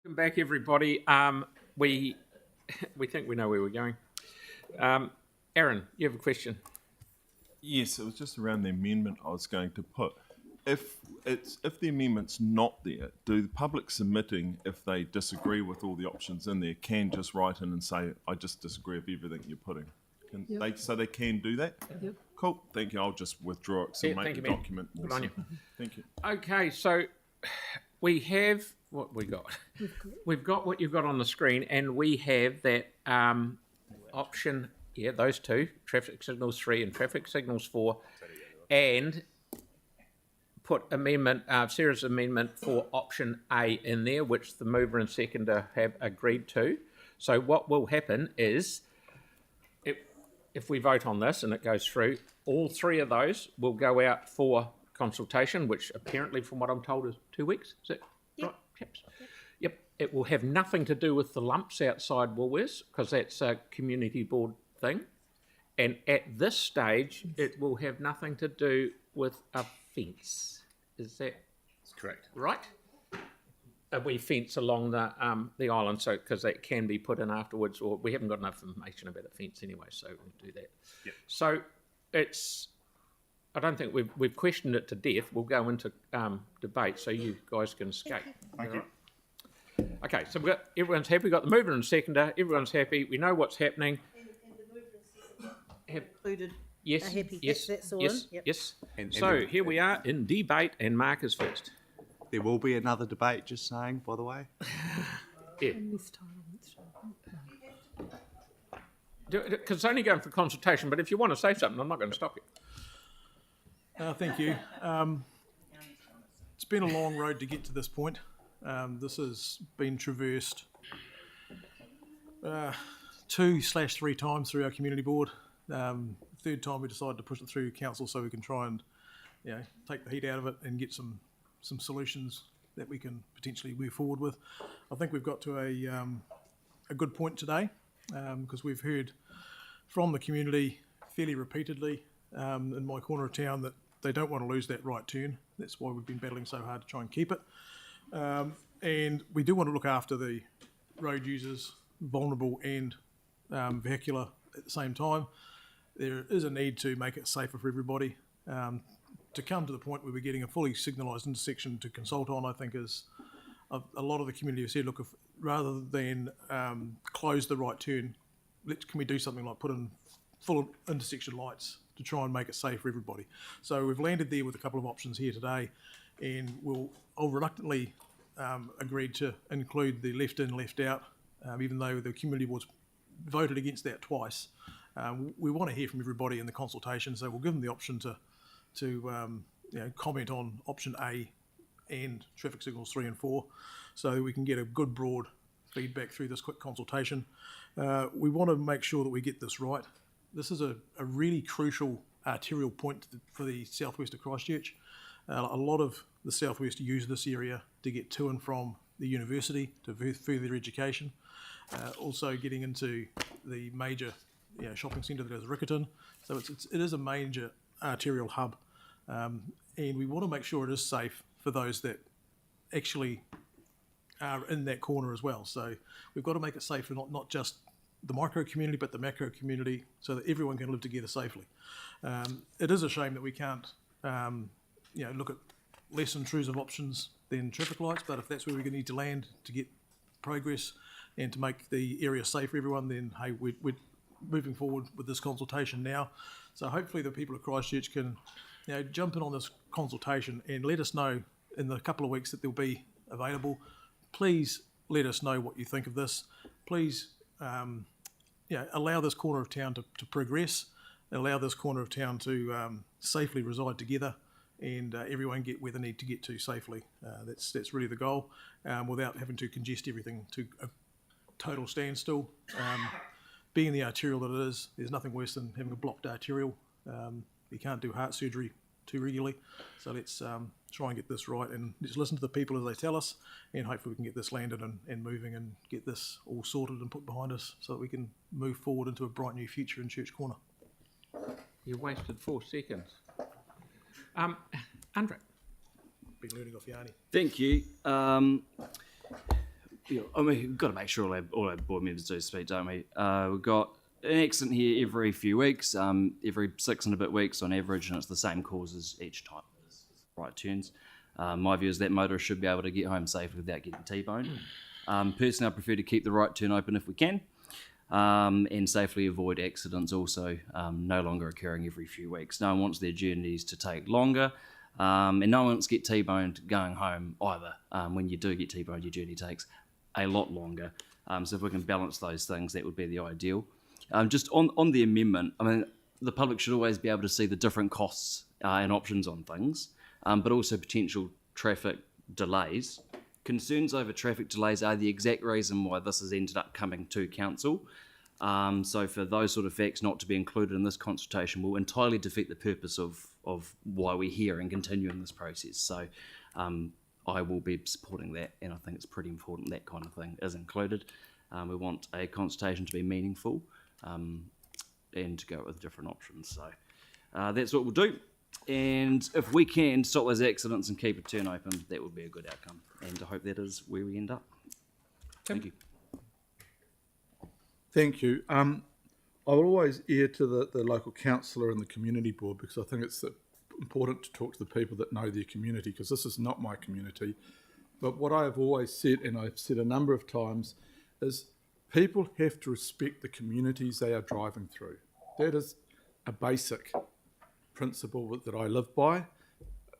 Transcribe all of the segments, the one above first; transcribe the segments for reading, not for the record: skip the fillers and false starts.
Welcome back, everybody. We think we know where we're going. Aaron, you have a question? Yes, it was just around the amendment I was going to put. If the amendment's not there, do the public submitting, if they disagree with all the options in there, can just write in and say, I just disagree with everything you're putting? So they can do that? Yep. Cool, thank you. I'll just withdraw it to make the document more Good on you. simple. Thank you. Okay, so we have what we got. We've got what you've got on the screen, and we have that option, those two, traffic signals 3 and traffic signals 4, and put Sarah's amendment for option A in there, which the mover and seconder have agreed to. So what will happen is, if we vote on this and it goes through, all 3 of those will go out for consultation, which apparently, from what I'm told, is 2 weeks. Is that right, chaps? Yep. It will have nothing to do with the lumps outside Woolworths, because that's a community board thing. And at this stage, it will have nothing to do with a fence. Is that correct? Right? A wee fence along the island, so because that can be put in afterwards, or we haven't got enough information about a fence anyway, so we'll do that. Yep. So I don't think we've questioned it to death. We'll go into debate, so you guys can escape. Thank you. Okay, so everyone's happy. We've got the mover and seconder. Everyone's happy. We know what's happening. And the mover and seconder included. Yes, are happy. yes, That's all yes, in. Yep. yes. And So here we are in debate, and Mark is first. there will be another debate, just saying, by the way. Yeah. Because it's only going for consultation, but if you want to say something, I'm not going to stop you. Thank you. It's been a long road to get to this point. This has been traversed 2/3 times through our community board. Third time we decided to push it through council so we can try and take the heat out of it and get some solutions that we can potentially move forward with. I think we've got to a good point today, because we've heard from the community fairly repeatedly in my corner of town that they don't want to lose that right turn. That's why we've been battling so hard to try and keep it. And we do want to look after the road users, vulnerable and vehicular at the same time. There is a need to make it safer for everybody. To come to the point where we're getting a fully signalised intersection to consult on, I think is a lot of the community have said, look, rather than close the right turn, can we do something like put in full intersection lights to try and make it safe for everybody? So we've landed there with a couple of options here today, and I'll reluctantly agreed to include the left in, left out, even though the community board's voted against that twice. We want to hear from everybody in the consultation, so we'll give them the option to comment on option A and traffic signals 3 and 4, so we can get a good broad feedback through this quick consultation. We want to make sure that we get this right. This is a really crucial arterial point for the southwest of Christchurch. A lot of the southwest use this area to get to and from the university to further their education. Also getting into the major shopping centre that is Riccarton. So it is a major arterial hub, and we want to make sure it is safe for those that actually are in that corner as well. So we've got to make it safe for not just the micro community but the macro community, so that everyone can live together safely. It is a shame that we can't look at less intrusive options than traffic lights, but if that's where we're going to need to land to get progress and to make the area safe for everyone, then hey, we're moving forward with this consultation now. So hopefully the people of Christchurch can jump in on this consultation and let us know in the couple of weeks that they'll be available. Please let us know what you think of this. Please allow this corner of town to progress, allow this corner of town to safely reside together, and everyone get where they need to get to safely. That's really the goal, without having to congest everything to a total standstill. Being the arterial that it is, there's nothing worse than having a blocked arterial. You can't do heart surgery too regularly, so let's try and get this right, and let's listen to the people as they tell us, and hopefully we can get this landed and moving and get this all sorted and put behind us so that we can move forward into a bright new future in Church Corner. You wasted 4 seconds. Andre. Been learning off Yanni. Thank you. Yeah, I mean, we've got to make sure all our board members do speak, don't we? We've got an accident here every few weeks, every 6 and a bit weeks on average, and it's the same causes each time. It's right turns. My view is that motorists should be able to get home safely without getting T-boned. Personally, I prefer to keep the right turn open if we can, and safely avoid accidents also no longer occurring every few weeks. No one wants their journeys to take longer, and no one wants to get T-boned going home either. When you do get T-boned, your journey takes a lot longer. So if we can balance those things, that would be the ideal. Just on the amendment, I mean, the public should always be able to see the different costs and options on things, but also potential traffic delays. Concerns over traffic delays are the exact reason why this has ended up coming to council. So for those sort of facts not to be included in this consultation will entirely defeat the purpose of why we're here and continuing this process. So I will be supporting that, and I think it's pretty important that kind of thing is included. We want a consultation to be meaningful and to go with different options. So that's what we'll do. And if we can stop those accidents and keep a turn open, that would be a good outcome. And I hope that is where we end up. Thank you. Thank you. I will always ear to the local councillor and the community board, because I think it's important to talk to the people that know their community, because this is not my community. But what I have always said, and I've said a number of times, is people have to respect the communities they are driving through. That is a basic principle that I live by.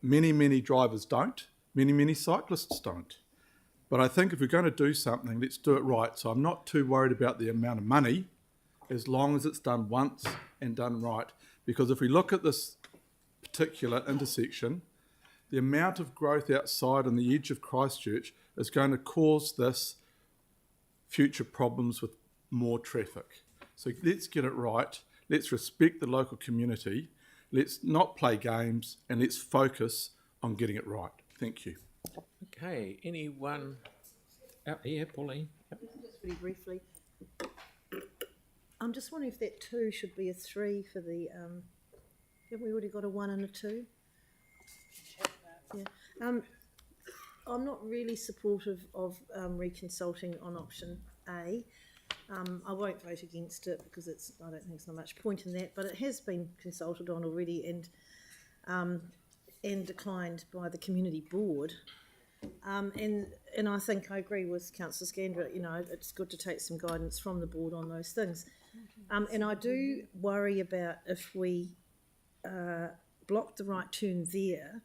Many drivers don't. Many cyclists don't. But I think if we're going to do something, let's do it right. So I'm not too worried about the amount of money, as long as it's done once and done right. Because if we look at this particular intersection, the amount of growth outside on the edge of Christchurch is going to cause this future problems with more traffic. So let's get it right. Let's respect the local community. Let's not play games, and let's focus on getting it right. Thank you. Okay, anyone out here, Pauline? Yep. Just very briefly, I'm just wondering if that 2 should be a 3 for the, have we already got a 1 and a 2? Yeah. I'm not really supportive of reconsulting on option A. I won't vote against it because I don't think there's not much point in that, but it has been consulted on already and declined by the community board. And I think I agree with Councillor Scandra, you know, it's good to take some guidance from the board on those things. And I do worry about if we block the right turn there,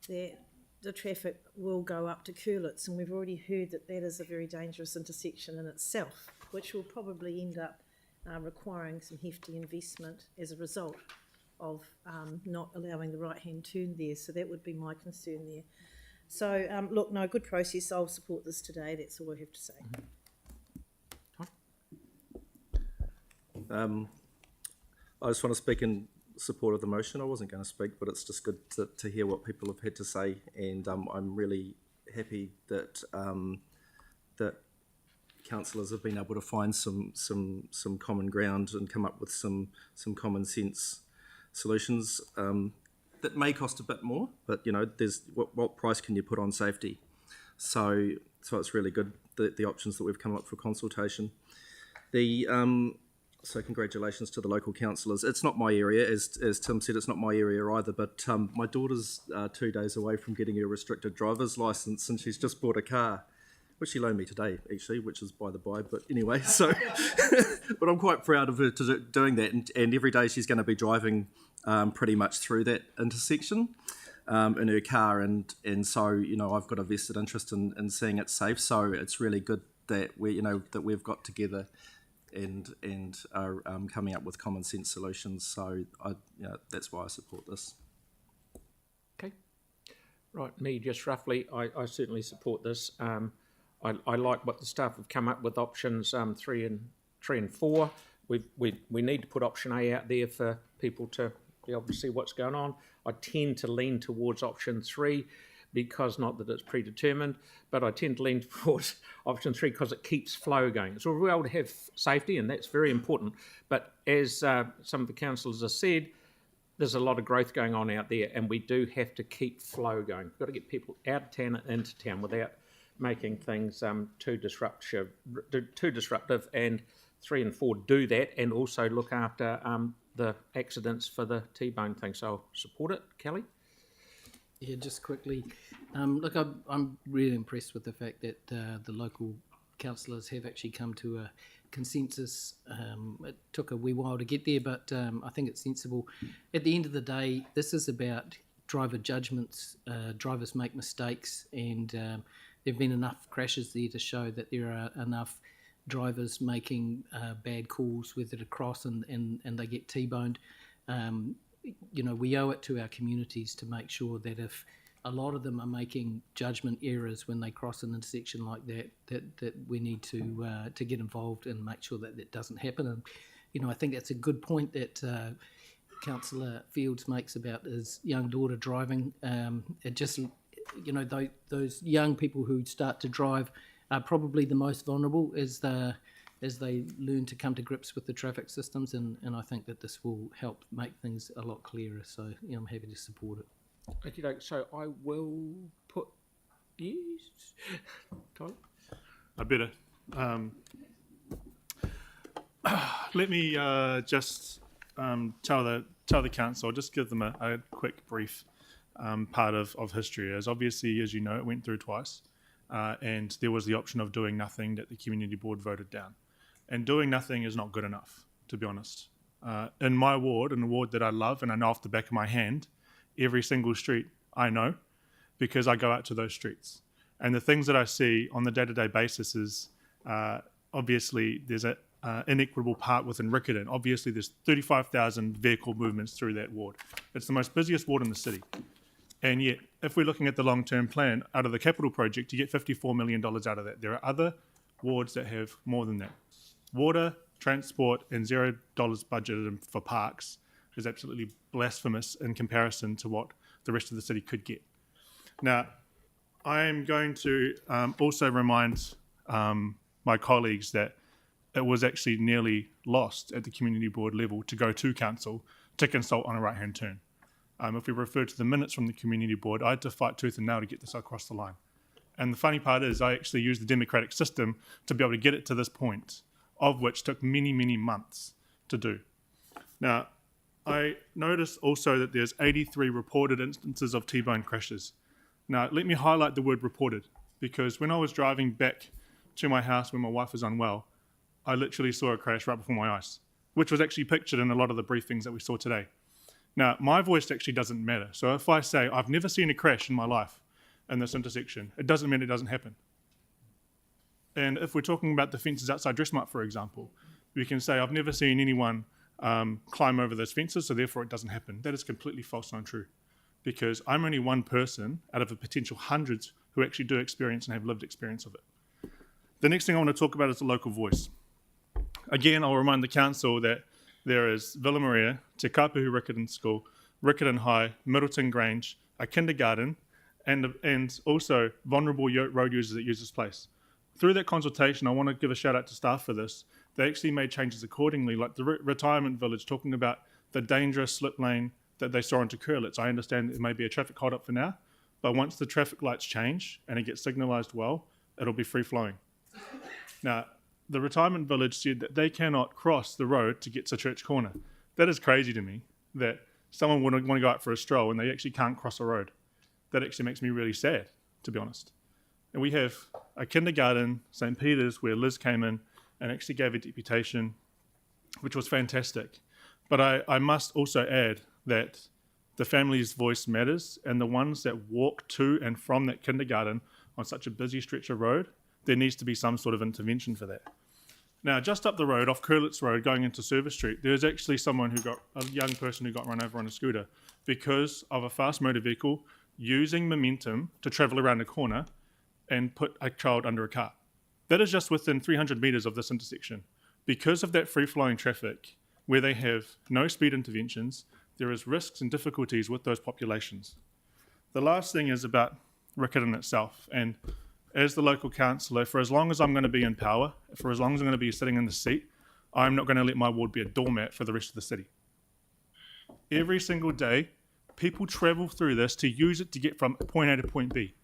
that the traffic will go up to Curlitz, and we've already heard that that is a very dangerous intersection in itself, which will probably end up requiring some hefty investment as a result of not allowing the right-hand turn there. So that would be my concern there. So, look, no, good process. I'll support this today. That's all I have to say. I just want to speak in support of the motion. I wasn't going to speak, but it's just good to hear what people have had to say, and I'm really happy that that councillors have been able to find some common ground and come up with some common sense solutions that may cost a bit more, but you know, there's what price can you put on safety? So it's really good the options that we've come up for consultation. So congratulations to the local councillors. It's not my area, as Tim said, it's not my area either, but my daughter's 2 days away from getting her restricted driver's licence, and she's just bought a car, which she loaned me today, actually, which is by the by, but anyway, so, but I'm quite proud of her doing that, and every day she's going to be driving pretty much through that intersection in her car, and so, you know, I've got a vested interest in seeing it safe, so it's really good that we've got together and are coming up with common sense solutions. So that's why I support this. Okay. Right, me just roughly, I certainly support this. I like what the staff have come up with, options 3 and 4. We need to put option A out there for people to be able to see what's going on. I tend to lean towards option 3 because, not that it's predetermined, but I tend to lean towards option 3 because it keeps flow going. So we're able to have safety, and that's very important. But as some of the councillors have said, there's a lot of growth going on out there, and we do have to keep flow going. We've got to get people out of town and into town without making things too disruptive, and 3 and 4 do that, and also look after the accidents for the T-bone thing. So I'll support it. Kelly? Yeah, just quickly. Look, I'm really impressed with the fact that the local councillors have actually come to a consensus. It took a wee while to get there, but I think it's sensible. At the end of the day, this is about driver judgments. Drivers make mistakes, and there have been enough crashes there to show that there are enough drivers making bad calls, whether to cross and they get T-boned. We owe it to our communities to make sure that if a lot of them are making judgment errors when they cross an intersection like that we need to get involved and make sure that that doesn't happen. And I think that's a good point that Councillor Fields makes about his young daughter driving. It just those young people who start to drive are probably the most vulnerable as they learn to come to grips with the traffic systems, and I think that this will help make things a lot clearer. So I'm happy to support it. Okay, so I will put yes. Tyler? I better. Let me just tell the council. I'll just give them a quick brief part of history. As obviously, as you know, it went through twice, and there was the option of doing nothing that the community board voted down. And doing nothing is not good enough, to be honest. In my ward, in a ward that I love and I know off the back of my hand, every single street I know because I go out to those streets. And the things that I see on the day-to-day basis is obviously there's an inequitable part within Riccarton. Obviously there's 35,000 vehicle movements through that ward. It's the most busiest ward in the city. And yet, if we're looking at the long-term plan, out of the capital project, you get $54 million out of that. There are other wards that have more than that. Water, transport, and $0 budgeted for parks is absolutely blasphemous in comparison to what the rest of the city could get. Now, I am going to also remind my colleagues that it was actually nearly lost at the community board level to go to council to consult on a right-hand turn. If we refer to the minutes from the community board, I had to fight tooth and nail to get this across the line. And the funny part is I actually used the democratic system to be able to get it to this point, of which took many, many months to do. Now, I noticed also that there's 83 reported instances of T-bone crashes. Now, let me highlight the word reported, because when I was driving back to my house when my wife was unwell, I literally saw a crash right before my eyes, which was actually pictured in a lot of the briefings that we saw today. Now, my voice actually doesn't matter. So if I say, I've never seen a crash in my life in this intersection, it doesn't mean it doesn't happen. And if we're talking about the fences outside Dressmart, for example, we can say, I've never seen anyone climb over those fences, so therefore it doesn't happen. That is completely false and untrue, because I'm only one person out of a potential hundreds who actually do experience and have lived experience of it. The next thing I want to talk about is the local voice. Again, I'll remind the council that there is Villa Maria, Te Kapuhi Riccarton School, Riccarton High, Middleton Grange, a kindergarten, and also vulnerable road users that use this place. Through that consultation, I want to give a shout out to staff for this. They actually made changes accordingly, like the retirement village, talking about the dangerous slip lane that they saw into Curlitz. I understand it may be a traffic hold up for now, but once the traffic lights change and it gets signalised well, it'll be free flowing. Now, the retirement village said that they cannot cross the road to get to Church Corner. That is crazy to me, that someone would want to go out for a stroll and they actually can't cross a road. That actually makes me really sad, to be honest. And we have a kindergarten, St. Peter's, where Liz came in and actually gave a deputation, which was fantastic. But I must also add that the family's voice matters, and the ones that walk to and from that kindergarten on such a busy stretch of road, there needs to be some sort of intervention for that. Now, just up the road, off Curlitz Road, going into Service Street, there's actually a young person who got run over on a scooter because of a fast motor vehicle using momentum to travel around a corner and put a child under a car. That is just within 300 metres of this intersection. Because of that free-flowing traffic, where they have no speed interventions, there is risks and difficulties with those populations. The last thing is about Riccarton itself, and as the local councillor, for as long as I'm going to be in power, for as long as I'm going to be sitting in the seat, I'm not going to let my ward be a doormat for the rest of the city. Every single day, people travel through this to use it to get from point A to point B.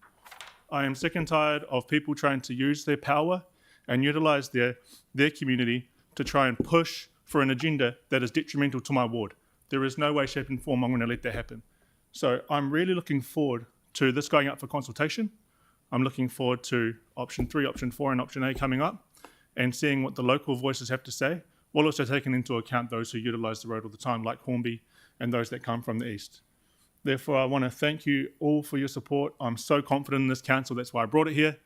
I am sick and tired of people trying to use their power and utilise their community to try and push for an agenda that is detrimental to my ward. There is no way, shape and form I'm going to let that happen. So I'm really looking forward to this going up for consultation. I'm looking forward to option 3, option 4 and option A coming up and seeing what the local voices have to say, while also taking into account those who utilise the road all the time, like Hornby and those that come from the east. Therefore, I want to thank you all for your support. I'm so confident in this council, that's why I brought it here.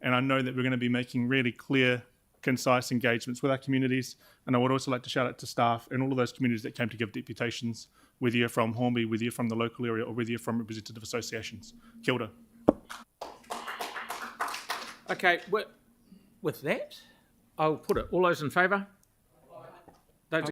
And I know that we're going to be making really clear, concise engagements with our communities. And I would also like to shout out to staff and all of those communities that came to give deputations, whether you're from Hornby, whether you're from the local area, or whether you're from representative associations. Kia ora. Okay, with that, I'll put it. All those in favour?